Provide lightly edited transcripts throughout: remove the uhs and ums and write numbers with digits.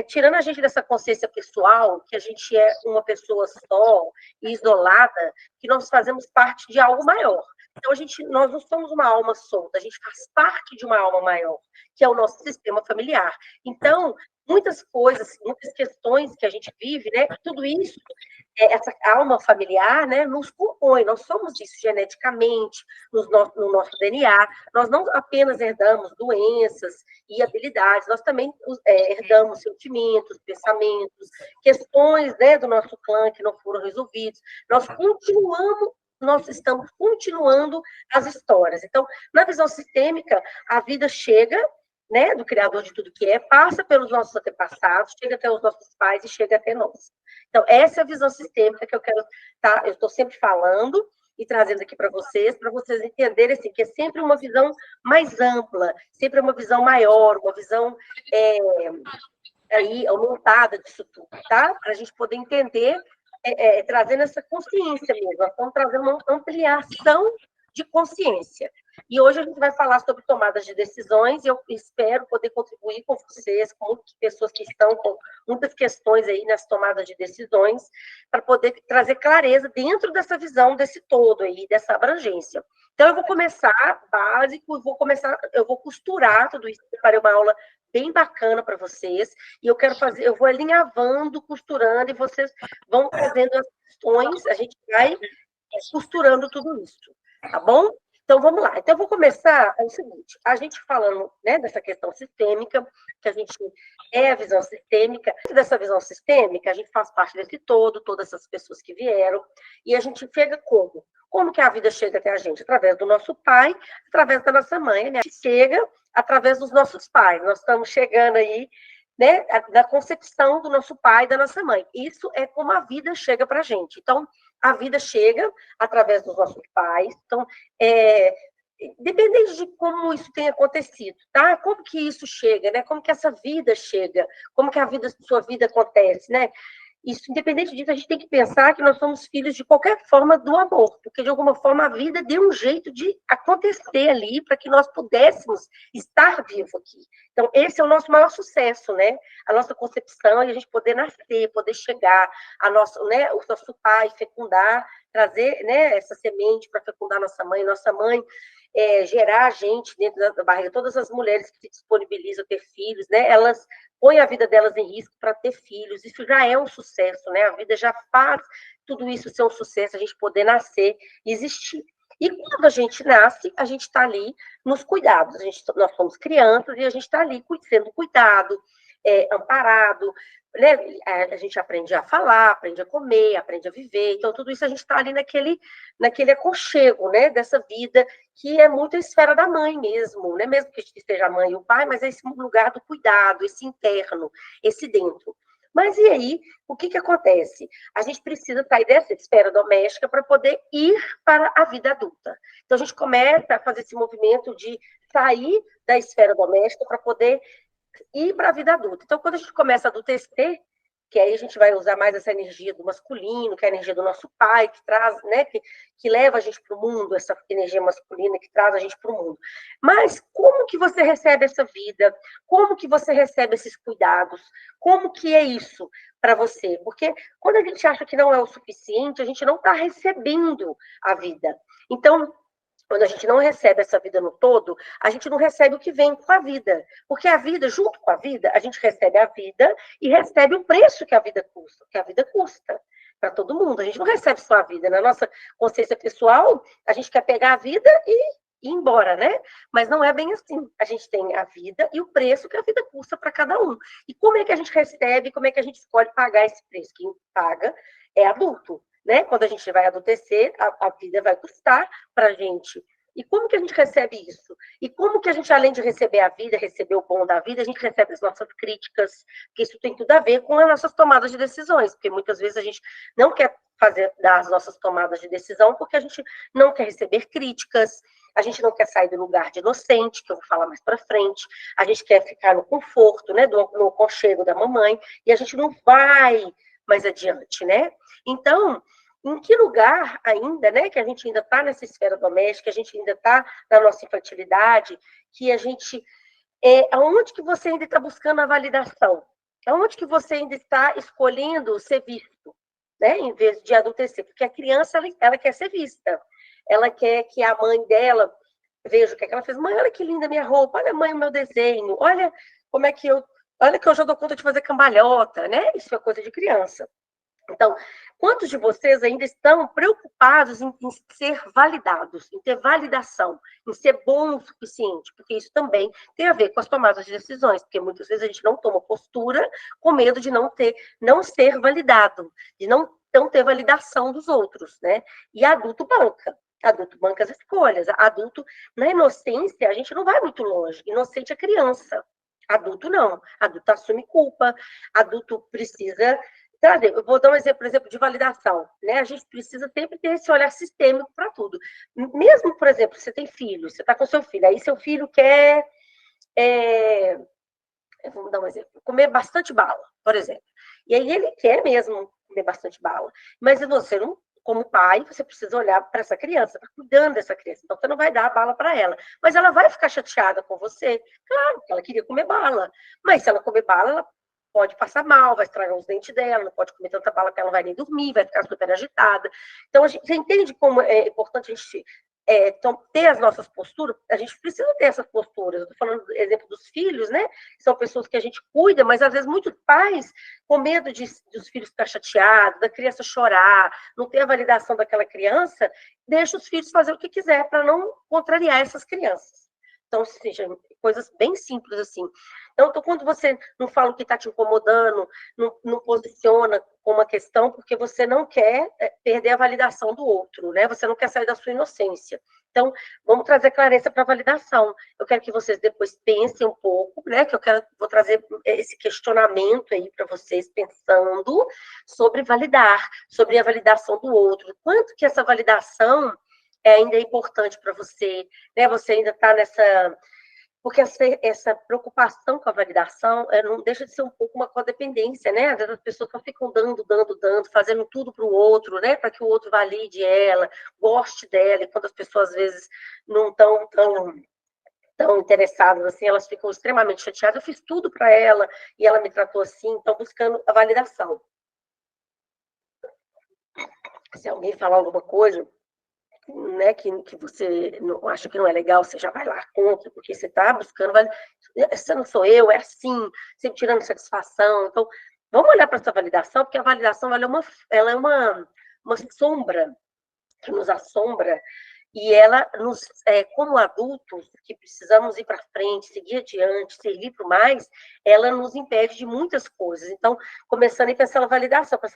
tirando a gente dessa consciência pessoal, que a gente é uma pessoa só, isolada, que nós fazemos parte de algo maior. Então, nós não somos uma alma solta, a gente faz parte de uma alma maior, que é o nosso sistema familiar. Então, muitas coisas, muitas questões que a gente vive, né? Tudo isso, essa alma familiar, né, nos compõe. Nós somos isso geneticamente, no nosso DNA. Nós não apenas herdamos doenças e habilidades, nós também herdamos sentimentos, pensamentos, questões, né, do nosso clã que não foram resolvidos. Nós estamos continuando as histórias. Então, na visão sistêmica, a vida chega, né, do Criador de tudo que é, passa pelos nossos antepassados, chega até os nossos pais e chega até nós. Então, essa é a visão sistêmica que eu estou sempre falando e trazendo aqui para vocês entenderem assim, que é sempre uma visão mais ampla, sempre uma visão maior, uma visão aí aumentada disso tudo, tá? Para a gente poder entender, trazendo essa consciência mesmo, nós estamos trazendo uma ampliação de consciência. E hoje a gente vai falar sobre tomadas de decisões, e eu espero poder contribuir com vocês, com muitas pessoas que estão com muitas questões aí nas tomadas de decisões, para poder trazer clareza dentro dessa visão, desse todo aí, dessa abrangência. Então, eu vou começar básico, eu vou costurar tudo isso, preparei uma aula bem bacana para vocês, e eu vou alinhavando, costurando, e vocês vão fazendo as questões, a gente vai costurando tudo isso, tá bom? Então, vamos lá. Então, eu vou começar, é o seguinte, a gente falando, né, dessa questão sistêmica, que a gente é a visão sistêmica. Dessa visão sistêmica, a gente faz parte desse todo, todas essas pessoas que vieram, e a gente chega como? Como que a vida chega até a gente? Através do nosso pai, através da nossa mãe. A gente chega através dos nossos pais. Nós estamos chegando aí, né, da concepção do nosso pai e da nossa mãe. Isso é como a vida chega para a gente. Então, a vida chega através dos nossos pais. Então, dependendo de como isso tem acontecido, tá? Como que isso chega, né? Como que essa vida chega? Como que sua vida acontece, né? Isso, independente disso, a gente tem que pensar que nós somos filhos de qualquer forma do amor, porque de alguma forma a vida deu um jeito de acontecer ali para que nós pudéssemos estar vivos aqui. Então, esse é o nosso maior sucesso, né? A nossa concepção e a gente poder nascer, poder chegar, né, o nosso pai fecundar, trazer, né, essa semente para fecundar nossa mãe gerar a gente dentro da barriga. Todas as mulheres que se disponibilizam a ter filhos, né, elas põe a vida delas em risco para ter filhos. Isso já é um sucesso, né? A vida já faz tudo isso ser um sucesso, a gente poder nascer e existir. E quando a gente nasce, a gente está ali nos cuidados. Nós somos crianças e a gente está ali sendo cuidado, amparado, né? A gente aprende a falar, aprende a comer, aprende a viver. Então, tudo isso a gente está ali naquele aconchego, né? Dessa vida que é muito a esfera da mãe mesmo, né? Mesmo que esteja a mãe e o pai, mas é esse lugar do cuidado, esse interno, esse dentro. Mas e aí, o que acontece? A gente precisa sair dessa esfera doméstica para poder ir para a vida adulta. Então, a gente começa a fazer esse movimento de sair da esfera doméstica para poder ir para a vida adulta. Então, quando a gente começa a adultecer, que aí a gente vai usar mais essa energia do masculino, que é a energia do nosso pai, que traz, né, que leva a gente para o mundo, essa energia masculina que traz a gente para o mundo. Mas como que você recebe essa vida? Como que você recebe esses cuidados? Como que é isso para você? Porque quando a gente acha que não é o suficiente, a gente não está recebendo a vida. Então, quando a gente não recebe essa vida no todo, a gente não recebe o que vem com a vida. Porque a vida, junto com a vida, a gente recebe a vida e recebe o preço que a vida custa para todo mundo. A gente não recebe só a vida. Na nossa consciência pessoal, a gente quer pegar a vida e ir embora, né? Mas não é bem assim. A gente tem a vida e o preço que a vida custa para cada um. E como é que a gente recebe, como é que a gente escolhe pagar esse preço? Quem paga é adulto. Né? Quando a gente vai adultecer, a vida vai custar para a gente. E como que a gente recebe isso? E como que a gente, além de receber a vida, receber o bom da vida, a gente recebe as nossas críticas? Porque isso tem tudo a ver com as nossas tomadas de decisões, porque muitas vezes a gente não quer dar as nossas tomadas de decisão porque a gente não quer receber críticas, a gente não quer sair do lugar de inocente, que eu vou falar mais para frente, a gente quer ficar no conforto, né, no aconchego da mamãe, e a gente não vai mais adiante, né? Então, em que lugar ainda, né, que a gente ainda está nessa esfera doméstica, a gente ainda está na nossa infantilidade, que a gente, aonde que você ainda está buscando a validação? Aonde que você ainda está escolhendo ser visto, né? Em vez de adultecer? Porque a criança, ela quer ser vista. Ela quer que a mãe dela veja o que é que ela fez. Mãe, olha que linda minha roupa. Olha, mãe, o meu desenho. Olha como é que eu... Olha que eu já dou conta de fazer cambalhota, né? Isso é coisa de criança. Então, quantos de vocês ainda estão preocupados em ser validados, em ter validação, em ser bom o suficiente? Porque isso também tem a ver com as tomadas de decisões, porque muitas vezes a gente não toma postura com medo de não ser validado, de não ter validação dos outros, né? E adulto banca as escolhas. Adulto, na inocência, a gente não vai muito longe. Inocente é criança. Adulto não. Adulto assume culpa. Adulto precisa... Eu vou dar um exemplo, por exemplo, de validação. Né? A gente precisa sempre ter esse olhar sistêmico para tudo. Mesmo, por exemplo, você tem filho, você está com seu filho, aí seu filho quer, vamos dar um exemplo, comer bastante bala, por exemplo. E aí ele quer mesmo comer bastante bala. Mas você não, como pai, você precisa olhar para essa criança, tá cuidando dessa criança. Então você não vai dar a bala para ela. Mas ela vai ficar chateada com você. Claro, porque ela queria comer bala. Mas se ela comer bala, ela pode passar mal, vai estragar os dentes dela, não pode comer tanta bala que ela não vai nem dormir, vai ficar super agitada. Então, você entende como é importante a gente ter as nossas posturas? A gente precisa ter essas posturas. Estou falando do exemplo dos filhos, né? São pessoas que a gente cuida, mas às vezes muitos pais, com medo dos filhos ficar chateados, da criança chorar, não ter a validação daquela criança, deixa os filhos fazer o que quiser para não contrariar essas crianças. Então, seja, coisas bem simples assim. Então, quando você não fala o que está te incomodando, não posiciona como uma questão, porque você não quer perder a validação do outro, né? Você não quer sair da sua inocência. Então, vamos trazer clareza para a validação. Eu quero que vocês depois pensem um pouco, né? Que vou trazer esse questionamento aí para vocês, pensando sobre validar, sobre a validação do outro. Quanto que essa validação ainda é importante para você, né? Você ainda está nessa... Porque essa preocupação com a validação não deixa de ser um pouco uma codependência, né? Às vezes as pessoas só ficam dando, fazendo tudo para o outro, né? Para que o outro valide ela, goste dela, e quando as pessoas às vezes não estão tão interessadas assim, elas ficam extremamente chateadas. Eu fiz tudo para ela e ela me tratou assim, estão buscando a validação. Se alguém falar alguma coisa, né, que você não acha que não é legal, você já vai lá contra, porque você está buscando, essa não sou eu, é assim, sempre tirando satisfação. Então, vamos olhar para essa validação, porque a validação ela é uma sombra que nos assombra, e ela como adultos que precisamos ir para frente, seguir adiante, seguir para mais, ela nos impede de muitas coisas. Então, começando a pensar na validação, para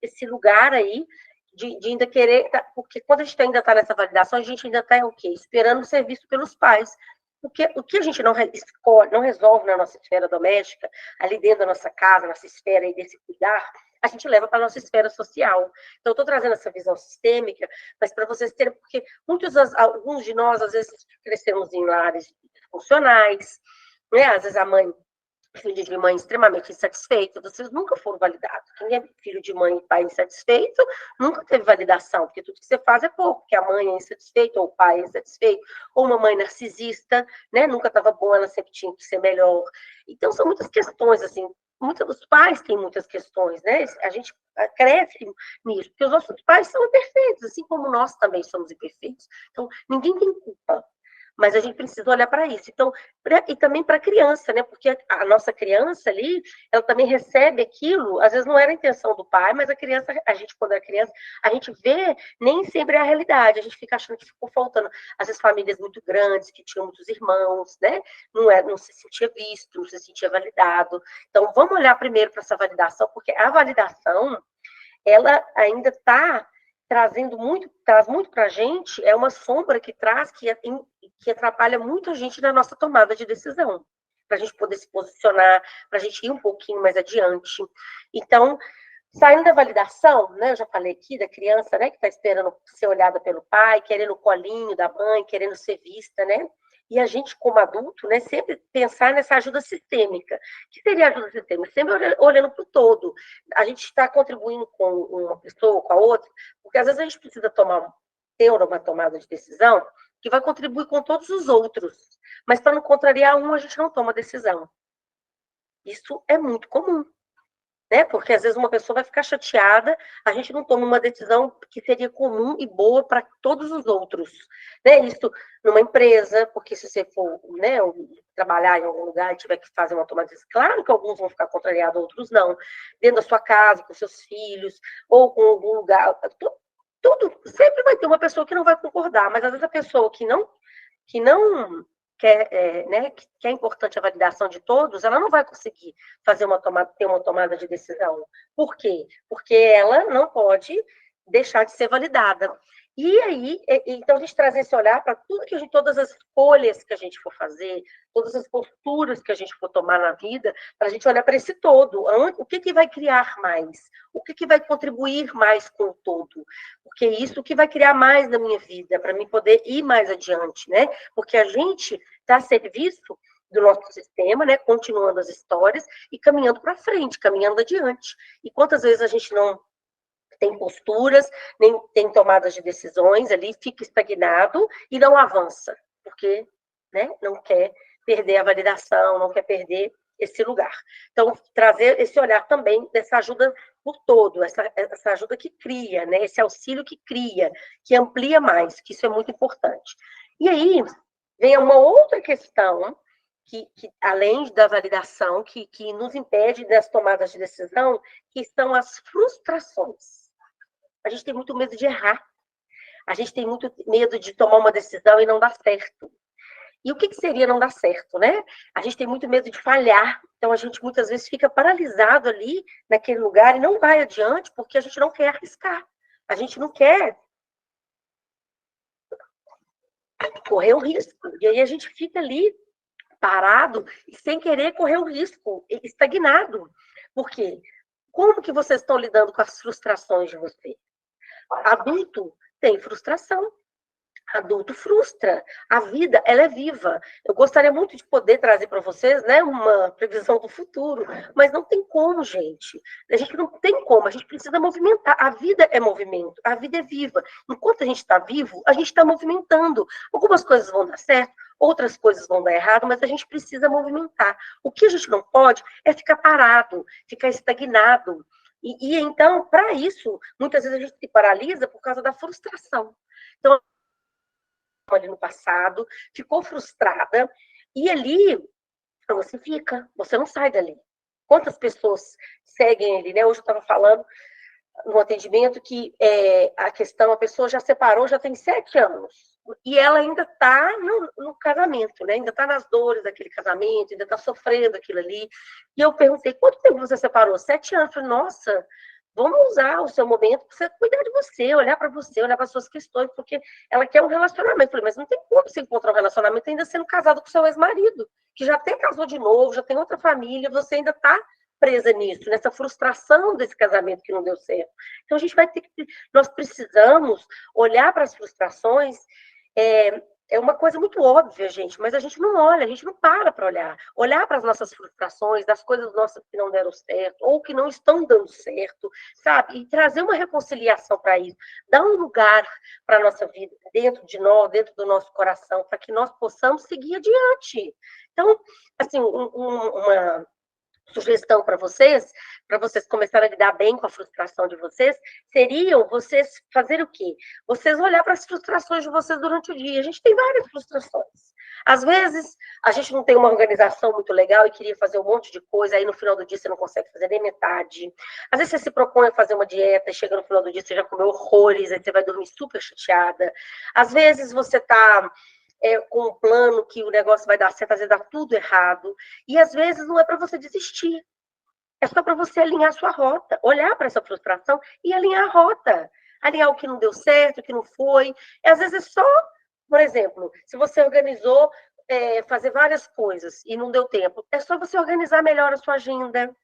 esse lugar aí de ainda querer, porque quando a gente ainda está nessa validação, a gente ainda está o quê? Esperando ser visto pelos pais. Porque o que a gente não escolhe, não resolve na nossa esfera doméstica, ali dentro da nossa casa, nossa esfera aí desse cuidar, a gente leva para a nossa esfera social. Então, eu estou trazendo essa visão sistêmica, mas para vocês terem, porque alguns de nós, às vezes, crescemos em lares funcionais, né? Às vezes a mãe, filho de mãe extremamente insatisfeita, vocês nunca foram validados. Quem é filho de mãe e pai insatisfeito nunca teve validação, porque tudo que você faz é pouco, porque a mãe é insatisfeita, ou o pai é insatisfeito, ou uma mãe narcisista, né? Nunca estava boa, ela sempre tinha que ser melhor. Então, são muitas questões, assim, muitos dos pais têm muitas questões, né? A gente cresce nisso, porque os nossos pais são imperfeitos, assim como nós também somos imperfeitos. Então, ninguém tem culpa. Mas a gente precisa olhar para isso. Então, e também para a criança, né? Porque a nossa criança ali, ela também recebe aquilo, às vezes não era a intenção do pai, mas a gente, quando é criança, a gente vê, nem sempre é a realidade, a gente fica achando que ficou faltando. Às vezes, famílias muito grandes, que tinham muitos irmãos, né? Não se sentia visto, não se sentia validado. Então, vamos olhar primeiro para essa validação, porque a validação, ela ainda está traz muito para a gente, é uma sombra que traz, que atrapalha muito a gente na nossa tomada de decisão, para a gente poder se posicionar, para a gente ir um pouquinho mais adiante. Então, saindo da validação, né, eu já falei aqui da criança, né, que está esperando ser olhada pelo pai, querendo o colinho da mãe, querendo ser vista, né? E a gente, como adulto, né, sempre pensar nessa ajuda sistêmica. O que seria ajuda sistêmica? Sempre olhando para o todo. A gente está contribuindo com uma pessoa ou com a outra, porque às vezes a gente precisa ter uma tomada de decisão que vai contribuir com todos os outros. Mas para não contrariar um, a gente não toma decisão. Isso é muito comum. né? Porque às vezes uma pessoa vai ficar chateada, a gente não toma uma decisão que seria comum e boa para todos os outros, né? Isso numa empresa, porque se você for, né, trabalhar em algum lugar e tiver que fazer uma tomada de decisão, claro que alguns vão ficar contrariados, outros não. Dentro da sua casa, com seus filhos, ou com algum lugar, tudo, sempre vai ter uma pessoa que não vai concordar, mas às vezes a pessoa que não quer, né, que é importante a validação de todos, ela não vai conseguir ter uma tomada de decisão. Por quê? Porque ela não pode deixar de ser validada. E aí, então a gente traz esse olhar para tudo todas as escolhas que a gente for fazer, todas as posturas que a gente for tomar na vida, para a gente olhar para esse todo. O que vai criar mais? O que vai contribuir mais com o todo? Porque é isso que vai criar mais na minha vida, para mim poder ir mais adiante, né? Porque a gente está a serviço do nosso sistema, né? Continuando as histórias e caminhando para frente, caminhando adiante. E quantas vezes a gente não tem posturas, nem tem tomadas de decisões ali, fica estagnado e não avança, porque, né, não quer perder a validação, não quer perder esse lugar. Então, trazer esse olhar também dessa ajuda por todo, essa ajuda que cria, né, esse auxílio que cria, que amplia mais, que isso é muito importante. E aí, vem uma outra questão que além da validação, que nos impede das tomadas de decisão, que são as frustrações. A gente tem muito medo de errar. A gente tem muito medo de tomar uma decisão e não dar certo. E o que seria não dar certo, né? A gente tem muito medo de falhar. Então, a gente muitas vezes fica paralisado ali, naquele lugar, e não vai adiante, porque a gente não quer arriscar. A gente não quer correr o risco. E aí a gente fica ali, parado, e sem querer correr o risco, estagnado. Por quê? Como que vocês estão lidando com as frustrações de vocês? Adulto tem frustração. Adulto frustra. A vida, ela é viva. Eu gostaria muito de poder trazer para vocês, né, uma previsão do futuro, mas não tem como, gente. A gente não tem como, a gente precisa movimentar. A vida é movimento, a vida é viva. Enquanto a gente está vivo, a gente está movimentando. Algumas coisas vão dar certo, outras coisas vão dar errado, mas a gente precisa movimentar. O que a gente não pode é ficar parado, ficar estagnado. E então, para isso, muitas vezes a gente se paralisa por causa da frustração. Então, ali no passado, ficou frustrada, e ali você fica, você não sai dali. Quantas pessoas seguem ele, né? Hoje eu estava falando no atendimento que a questão, a pessoa já separou, já tem 7 anos, e ela ainda está no casamento, né? Ainda está nas dores daquele casamento, ainda está sofrendo aquilo ali. E eu perguntei, quanto tempo você separou? 7 anos. Eu falei, nossa, vamos usar o seu momento para você cuidar de você, olhar para você, olhar para suas questões, porque ela quer um relacionamento. Eu falei, mas não tem como você encontrar um relacionamento ainda sendo casado com seu ex-marido, que já até casou de novo, já tem outra família, você ainda está presa nisso, nessa frustração desse casamento que não deu certo. Então, a gente vai ter que... Nós precisamos olhar para as frustrações. É uma coisa muito óbvia, gente, mas a gente não olha, a gente não para olhar. Olhar para as nossas frustrações, das coisas nossas que não deram certo, ou que não estão dando certo, sabe? E trazer uma reconciliação para isso. Dar um lugar para a nossa vida, dentro de nós, dentro do nosso coração, para que nós possamos seguir adiante. Então, assim, uma sugestão para vocês começarem a lidar bem com a frustração de vocês, seriam vocês fazer o quê? Vocês olhar para as frustrações de vocês durante o dia. A gente tem várias frustrações. Às vezes, a gente não tem uma organização muito legal e queria fazer um monte de coisa, aí no final do dia você não consegue fazer nem metade. Às vezes você se propõe a fazer uma dieta e chega no final do dia você já comeu horrores, aí você vai dormir super chateada. Às vezes você está com um plano que o negócio vai dar certo, às vezes dá tudo errado. E às vezes não é para você desistir. É só para você alinhar a sua rota, olhar para essa frustração e alinhar a rota. Alinhar o que não deu certo, o que não foi. E às vezes é só, por exemplo, se você organizou fazer várias coisas e não deu tempo, é só você organizar melhor a sua agenda.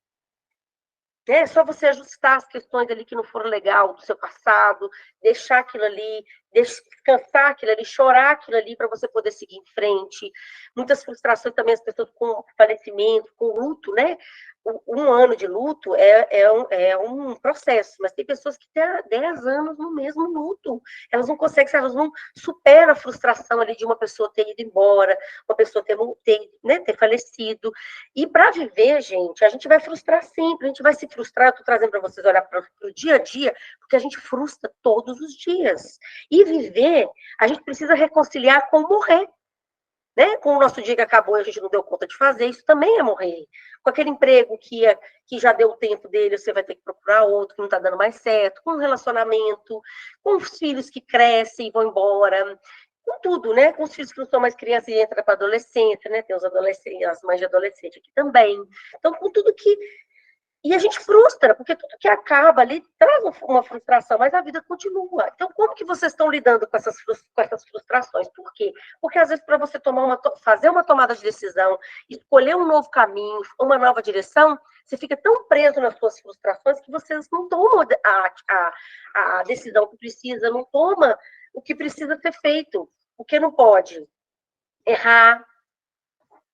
É só você ajustar as questões ali que não foram legal do seu passado, deixar aquilo ali, descansar aquilo ali, chorar aquilo ali para você poder seguir em frente. Muitas frustrações também, as pessoas com falecimento, com luto, né? Um ano de luto é um processo, mas tem pessoas que têm 10 anos no mesmo luto. Elas não conseguem, elas não superam a frustração ali de uma pessoa ter ido embora, uma pessoa ter falecido. E para viver, gente, a gente vai frustrar sempre, a gente vai se frustrar. Eu estou trazendo para vocês olhar para o dia a dia, porque a gente frustra todos os dias. E viver, a gente precisa reconciliar com morrer. Né? Com o nosso dia que acabou e a gente não deu conta de fazer, isso também é morrer. Com aquele emprego que já deu o tempo dele, você vai ter que procurar outro, que não está dando mais certo, com o relacionamento, com os filhos que crescem e vão embora, com tudo, né? Com os filhos que não são mais crianças e entram para a adolescência, né? Tem os adolescentes, as mães de adolescente aqui também. Então, com tudo que e a gente frustra, porque tudo que acaba ali traz uma frustração, mas a vida continua. Então, como que vocês estão lidando com essas frustrações? Por quê? Porque, às vezes, para você fazer uma tomada de decisão, escolher um novo caminho, uma nova direção, você fica tão preso nas suas frustrações que vocês não tomam a decisão que precisa, não toma o que precisa ser feito. O que não pode? Errar.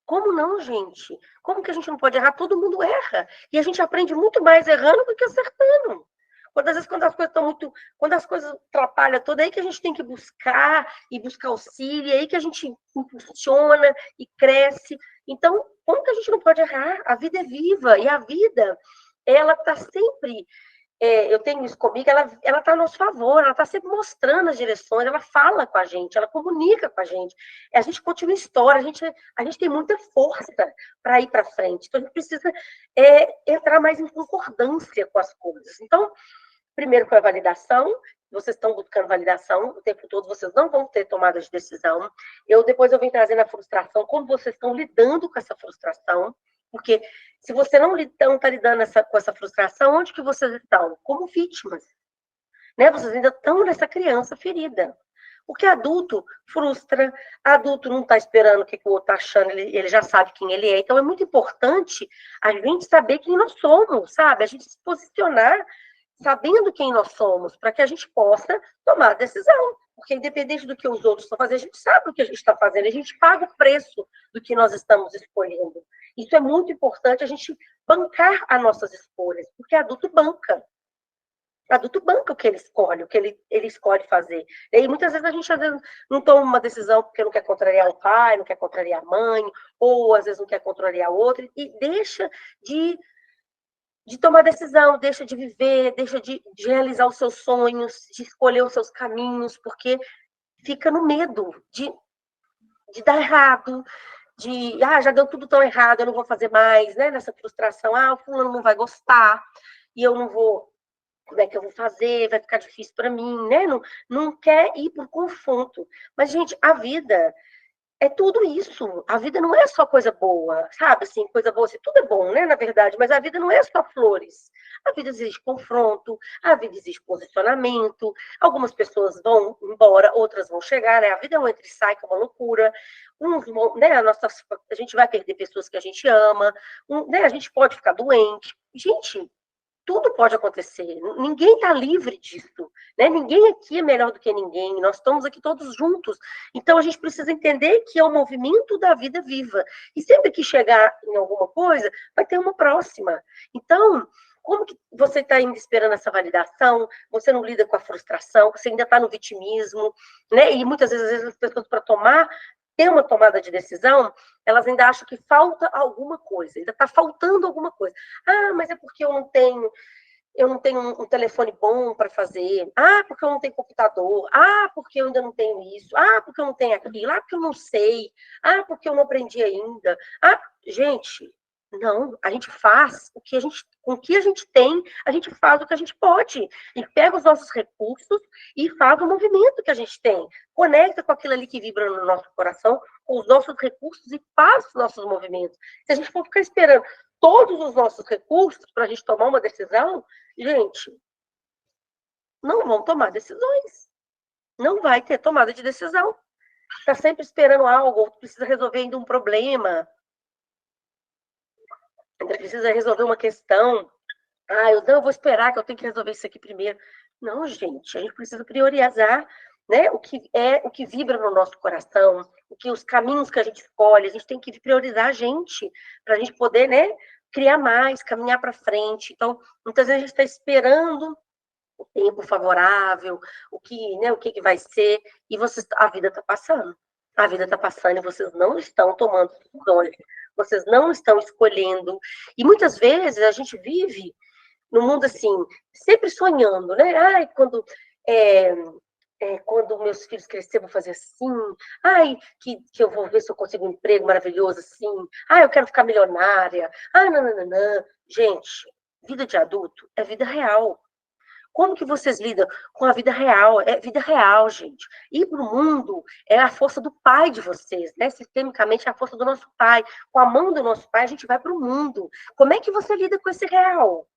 Como não, gente? Como que a gente não pode errar? Todo mundo erra. E a gente aprende muito mais errando do que acertando. Às vezes, quando as coisas estão muito. Quando as coisas atrapalham tudo, é aí que a gente tem que buscar e buscar auxílio, é aí que a gente impulsiona e cresce. Então, como que a gente não pode errar? A vida é viva, e a vida, ela está sempre eu tenho isso comigo, ela está a nosso favor, ela está sempre mostrando as direções, ela fala com a gente, ela comunica com a gente. A gente continua a história, a gente tem muita força para ir para frente. Então, a gente precisa entrar mais em concordância com as coisas. Então, primeiro foi a validação, vocês estão buscando validação o tempo todo, vocês não vão ter tomada de decisão. Depois eu vim trazendo a frustração, como vocês estão lidando com essa frustração, porque se você não está lidando com essa frustração, onde que vocês estão? Como vítimas. Né? Vocês ainda estão nessa criança ferida. Porque adulto frustra, adulto não está esperando o que o outro está achando, ele já sabe quem ele é. Então é muito importante a gente saber quem nós somos, sabe? A gente se posicionar sabendo quem nós somos, para que a gente possa tomar a decisão. Porque independente do que os outros estão fazendo, a gente sabe o que a gente está fazendo, a gente paga o preço do que nós estamos escolhendo. Isso é muito importante, a gente bancar as nossas escolhas, porque adulto banca. Adulto banca o que ele escolhe, o que ele escolhe fazer. E muitas vezes a gente às vezes, não toma uma decisão porque não quer contrariar o pai, não quer contrariar a mãe, ou às vezes não quer contrariar o outro, e deixa de tomar decisão, deixa de viver, deixa de realizar os seus sonhos, de escolher os seus caminhos, porque fica no medo de dar errado, já deu tudo tão errado, eu não vou fazer mais, né? Nessa frustração, o fulano não vai gostar, e eu não vou, como é que eu vou fazer? Vai ficar difícil para mim, né? Não quer ir para o confronto. Mas, gente, a vida é tudo isso. A vida não é só coisa boa, sabe? Assim, coisa boa, assim, tudo é bom, né? Na verdade, mas a vida não é só flores. A vida exige confronto, a vida exige posicionamento. Algumas pessoas vão embora, outras vão chegar, né? A vida é um entra e sai, que é uma loucura. Né? A gente vai perder pessoas que a gente ama, né? A gente pode ficar doente. Gente, tudo pode acontecer. Ninguém está livre disso. Né? Ninguém aqui é melhor do que ninguém. Nós estamos aqui todos juntos. Então, a gente precisa entender que é o movimento da vida viva. E sempre que chegar em alguma coisa, vai ter uma próxima. Então, como que você está ainda esperando essa validação? Você não lida com a frustração? Você ainda está no vitimismo? Né? E muitas vezes as pessoas, para ter uma tomada de decisão, elas ainda acham que falta alguma coisa, ainda está faltando alguma coisa. Mas é porque eu não tenho um telefone bom para fazer. Porque eu não tenho computador. Porque eu ainda não tenho isso. Porque eu não tenho aquilo. Porque eu não sei. Porque eu não aprendi ainda. Gente, não, a gente faz com o que a gente tem, a gente faz o que a gente pode. E pega os nossos recursos e faz o movimento que a gente tem. Conecta com aquilo ali que vibra no nosso coração, com os nossos recursos e faz os nossos movimentos. Se a gente for ficar esperando todos os nossos recursos para a gente tomar uma decisão, gente, não vão tomar decisões. Não vai ter tomada de decisão. Está sempre esperando algo, ou precisa resolver ainda um problema. Ainda precisa resolver uma questão. Eu vou esperar que eu tenho que resolver isso aqui primeiro. Não, gente, a gente precisa priorizar né? O que vibra no nosso coração, os caminhos que a gente escolhe, a gente tem que priorizar a gente, para a gente poder, né, criar mais, caminhar para frente. Então, muitas vezes a gente está esperando o tempo favorável, o que vai ser, e a vida está passando. A vida está passando e vocês não estão tomando decisões, vocês não estão escolhendo. E muitas vezes a gente vive no mundo assim, sempre sonhando, né? Ai, é, quando meus filhos crescerem, eu vou fazer assim. Ai, que eu vou ver se eu consigo um emprego maravilhoso assim. Ai, eu quero ficar milionária. Ai, não, não, não, não. Gente, vida de adulto é vida real. Como que vocês lidam com a vida real? É vida real, gente. Ir para o mundo é a força do pai de vocês, né? Sistemicamente é a força do nosso pai. Com a mão do nosso pai, a gente vai para o mundo. Como é que você lida com esse real?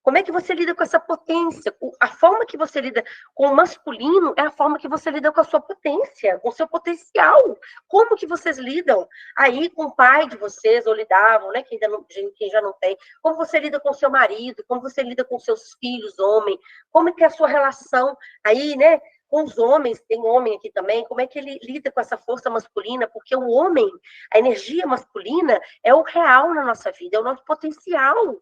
Como é que você lida com essa potência? A forma que você lida com o masculino é a forma que você lida com a sua potência, com o seu potencial. Como que vocês lidam aí com o pai de vocês, ou lidavam, né? Quem já não tem. Como você lida com o seu marido, como você lida com seus filhos, homem, como é que é a sua relação aí, né? Com os homens, tem homem aqui também, como é que ele lida com essa força masculina? Porque o homem, a energia masculina é o real na nossa vida, é o nosso potencial.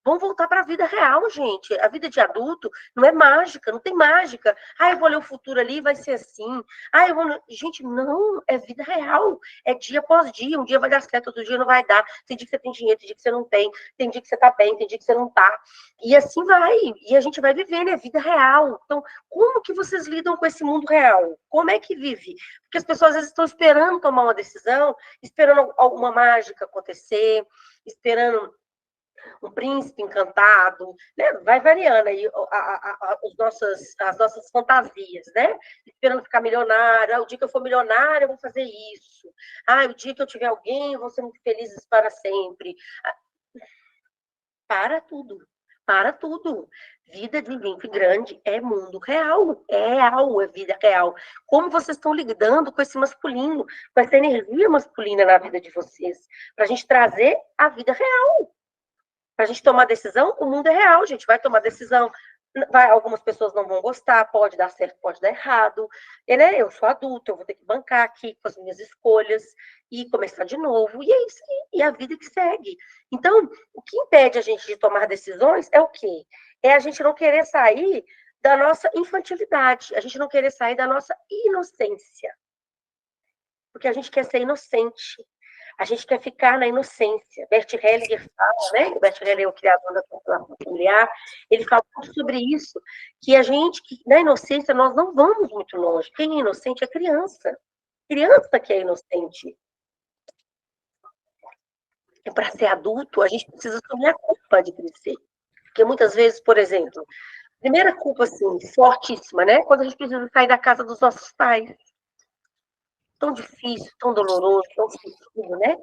Vamos voltar para a vida real, gente. A vida de adulto não é mágica, não tem mágica. Ah, eu vou ler o futuro ali, vai ser assim. Ah, eu vou. Gente, não, é vida real. É dia após dia. Um dia vai dar certo, outro dia não vai dar. Tem dia que você tem dinheiro, tem dia que você não tem. Tem dia que você tá bem, tem dia que você não tá. E assim vai. E a gente vai vivendo, é vida real. Então, como que vocês lidam com esse mundo real? Como é que vive? Porque as pessoas às vezes estão esperando tomar uma decisão, esperando alguma mágica acontecer, esperando um príncipe encantado, né? Vai variando aí as nossas fantasias, né? Esperando ficar milionário. Ah, o dia que eu for milionário, eu vou fazer isso. Ah, o dia que eu tiver alguém, eu vou ser muito feliz para sempre. Ah, para tudo. Para tudo. Vida de gente grande é mundo real. É real, é vida real. Como vocês estão lidando com esse masculino, com essa energia masculina na vida de vocês? Para a gente trazer a vida real. Para a gente tomar decisão, o mundo é real, a gente vai tomar decisão. Algumas pessoas não vão gostar, pode dar certo, pode dar errado. E, né, eu sou adulta, eu vou ter que bancar aqui com as minhas escolhas e começar de novo. E é isso aí, e a vida que segue. Então, o que impede a gente de tomar decisões é o quê? É a gente não querer sair da nossa infantilidade, a gente não querer sair da nossa inocência. Porque a gente quer ser inocente. A gente quer ficar na inocência. Bert Hellinger fala, né? O Bert Hellinger é o criador da constelação familiar. Ele fala muito sobre isso, que a gente, que na inocência, nós não vamos muito longe. Quem é inocente é criança. Criança que é inocente. E para ser adulto, a gente precisa assumir a culpa de crescer. Porque muitas vezes, por exemplo, primeira culpa, assim, fortíssima, né? Quando a gente precisa sair da casa dos nossos pais. Tão difícil, tão doloroso, tão difícil, né?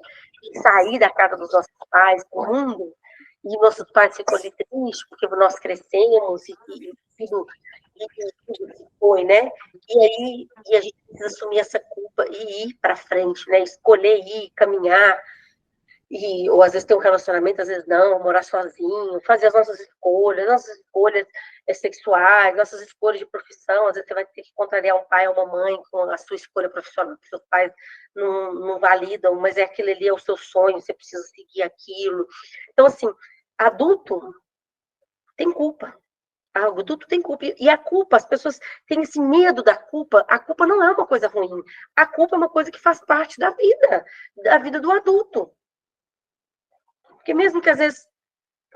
E sair da casa dos nossos pais, do mundo, e nossos pais ficam ali tristes, porque nós crescemos e tudo foi, né? E a gente precisa assumir essa culpa e ir para frente, né? Escolher ir, caminhar, ou às vezes ter um relacionamento, às vezes não, morar sozinho, fazer as nossas escolhas sexuais, nossas escolhas de profissão. Às vezes você vai ter que contrariar um pai ou uma mãe com a sua escolha profissional, que seus pais não validam, mas aquilo ali é o seu sonho, você precisa seguir aquilo. Então, assim, adulto tem culpa. Adulto tem culpa. E a culpa, as pessoas têm esse medo da culpa. A culpa não é uma coisa ruim. A culpa é uma coisa que faz parte da vida do adulto. Porque mesmo que às vezes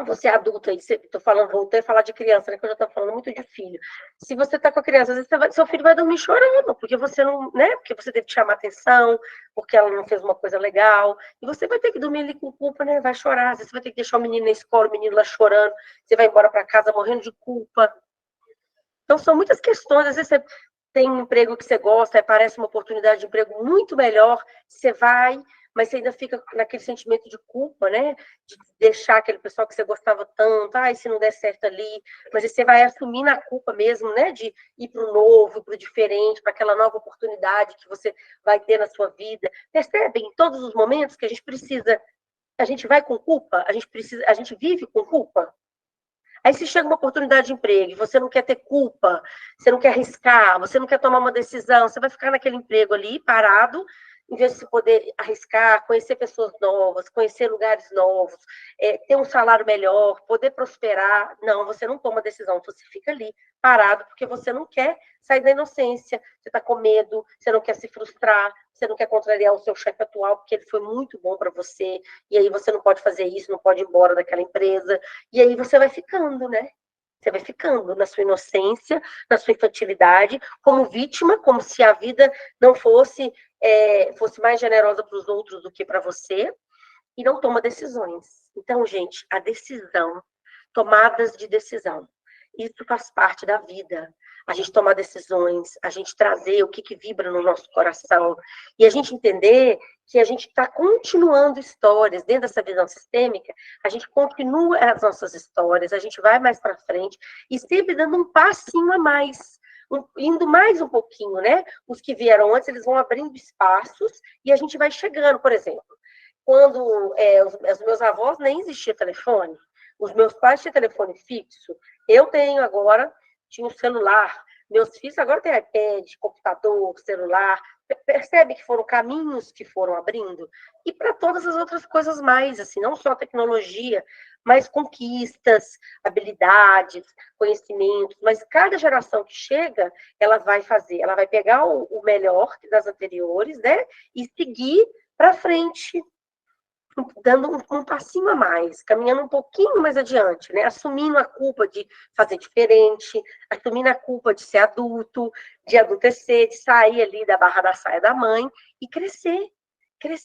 você é adulto aí, tô falando, voltei a falar de criança, né? Que eu já tô falando muito de filho. Se você tá com a criança, às vezes seu filho vai dormir chorando, porque você não, né? Porque você teve que chamar atenção, porque ela não fez uma coisa legal. E você vai ter que dormir ali com culpa, né? Vai chorar. Às vezes você vai ter que deixar o menino na escola, o menino lá chorando. Você vai embora para casa morrendo de culpa. Então, são muitas questões. Às vezes você tem um emprego que você gosta, aí parece uma oportunidade de emprego muito melhor, você vai, mas você ainda fica naquele sentimento de culpa, né? De deixar aquele pessoal que você gostava tanto, e se não der certo ali, mas aí você vai assumindo a culpa mesmo, né? De ir para o novo, para o diferente, para aquela nova oportunidade que você vai ter na sua vida. Percebe em todos os momentos que a gente precisa, a gente vai com culpa, a gente vive com culpa. Aí se chega uma oportunidade de emprego e você não quer ter culpa, você não quer arriscar, você não quer tomar uma decisão, você vai ficar naquele emprego ali, parado, em vez de você poder arriscar, conhecer pessoas novas, conhecer lugares novos, ter um salário melhor, poder prosperar. Não, você não toma decisão, você fica ali, parado, porque você não quer sair da inocência, você está com medo, você não quer se frustrar, você não quer contrariar o seu chefe atual, porque ele foi muito bom para você, e aí você não pode fazer isso, não pode ir embora daquela empresa, e aí você vai ficando, né? Você vai ficando na sua inocência, na sua infantilidade, como vítima, como se a vida não fosse, fosse mais generosa para os outros do que para você, e não toma decisões. Então, gente, a decisão, tomadas de decisão, isso faz parte da vida. A gente tomar decisões, a gente trazer o que vibra no nosso coração, e a gente entender que a gente está continuando histórias dentro dessa visão sistêmica, a gente continua as nossas histórias, a gente vai mais para frente, e sempre dando um passinho a mais, indo mais um pouquinho, né? Os que vieram antes, eles vão abrindo espaços, e a gente vai chegando, por exemplo, quando os meus avós nem existia telefone, os meus pais tinham telefone fixo, eu tenho agora, tinha um celular, meus filhos agora têm iPad, computador, celular, percebe que foram caminhos que foram abrindo, e para todas as outras coisas mais, assim, não só tecnologia, mas conquistas, habilidades, conhecimentos, mas cada geração que chega, ela vai fazer, ela vai pegar o melhor das anteriores, né, e seguir para frente, dando um passinho a mais, caminhando um pouquinho mais adiante, né? Assumindo a culpa de fazer diferente, assumindo a culpa de ser adulto, de adultecer, de sair ali da barra da saia da mãe e crescer,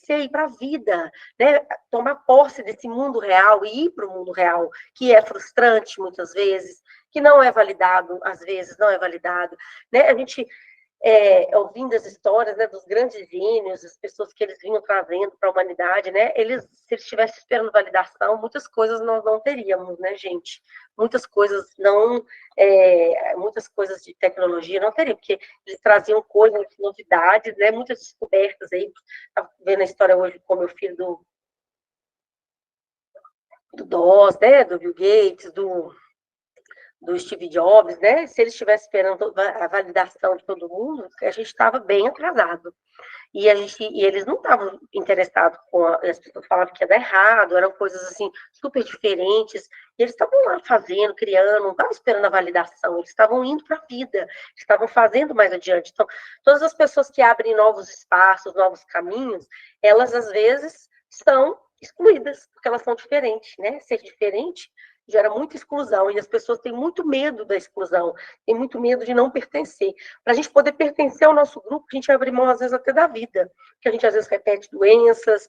ir para a vida, né? Tomar posse desse mundo real e ir para o mundo real, que é frustrante muitas vezes, que não é validado, às vezes não é validado, né? A gente ouvindo as histórias, né, dos grandes gênios, as pessoas que eles vinham trazendo para a humanidade, né, se eles estivessem esperando validação, muitas coisas nós não teríamos, né, gente? Muitas coisas muitas coisas de tecnologia não teríamos, porque eles traziam coisas, novidades, né, muitas descobertas aí. Estava vendo a história hoje com meu filho do DOS, né, do Bill Gates, do Steve Jobs, né? Se eles estivessem esperando a validação de todo mundo, a gente estava bem atrasado. E eles não estavam interessados as pessoas falavam que ia dar errado, eram coisas assim super diferentes. E eles estavam lá fazendo, criando, não estavam esperando a validação, eles estavam indo para a vida, estavam fazendo mais adiante. Então, todas as pessoas que abrem novos espaços, novos caminhos, elas às vezes são excluídas, porque elas são diferentes, né? Ser diferente gera muita exclusão, e as pessoas têm muito medo da exclusão, têm muito medo de não pertencer. Para a gente poder pertencer ao nosso grupo, a gente abre mão, às vezes, até da vida, porque a gente, às vezes, repete doenças,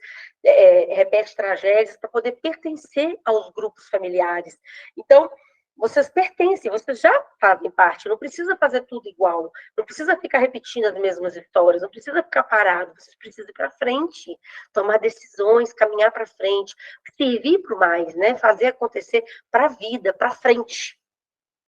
repete tragédias, para poder pertencer aos grupos familiares. Então, vocês pertencem, vocês já fazem parte, não precisa fazer tudo igual, não precisa ficar repetindo as mesmas histórias, não precisa ficar parado, vocês precisam ir para frente, tomar decisões, caminhar para frente, servir para o mais, né? Fazer acontecer para a vida, para frente.